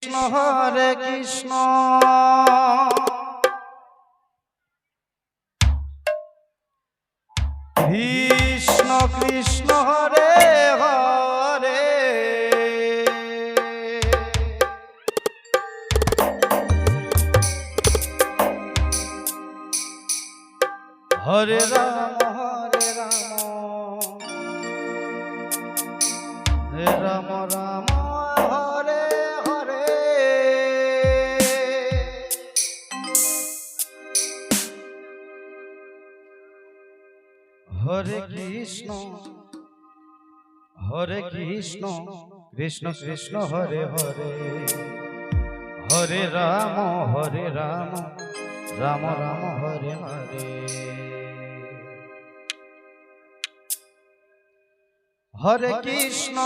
Krishna Hare Krishna Krishna Krishna Hare Hare Hare Ram Hare Ram Ram Hare Hare Hare Krishna Krishna Krishna Hare Hare Hare Ram Ram Ram Hare Hare Hare Krishna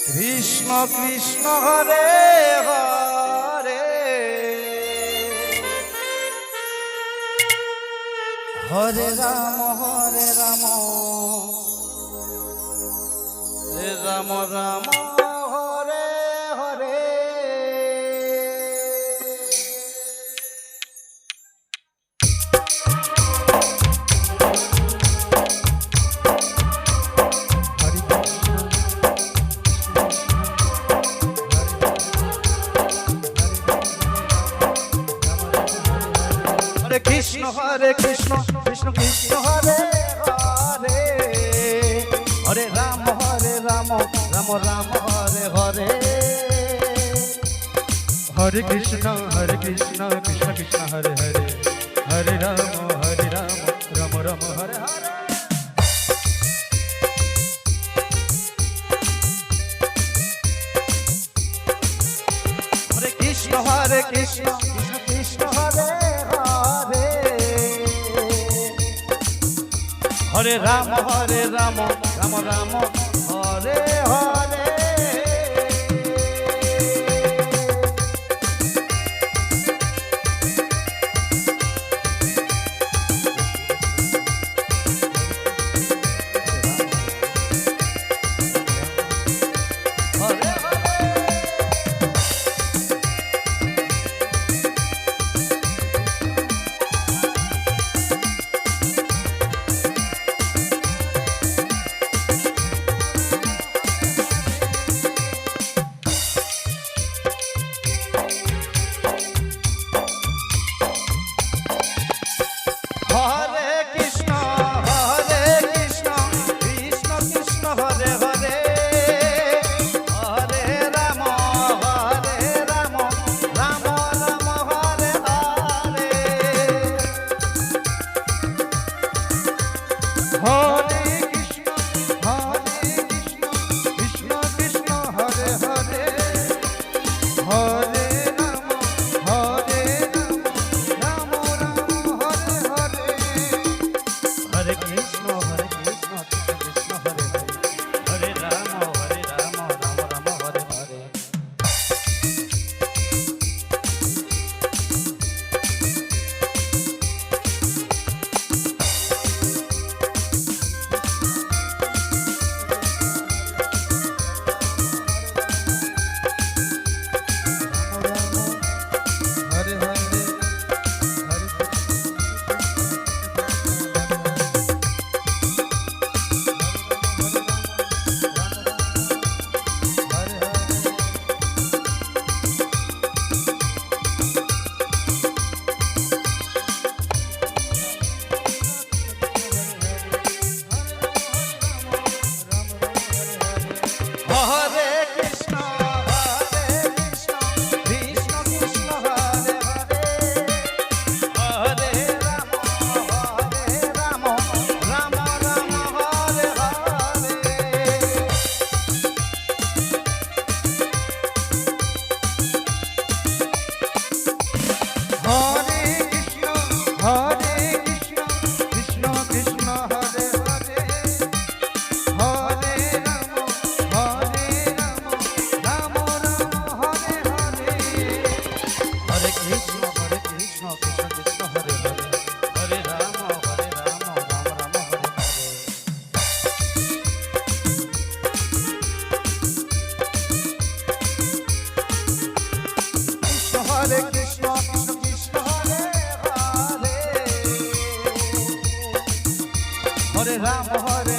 Krishna Krishna Hare Hare Hare Ram Ram Ram Hare Hare Krishna Krishna Krishna Hare Hare Hare Ram Ram Ram Hare Hare Hare Krishna Krishna Krishna Hare Hare Hare Ram Ram Ram Hare Hare Hare Krishna Krishna Krishna Hare Hare Hare Ram Ram Ram Hare Hare Ram Hare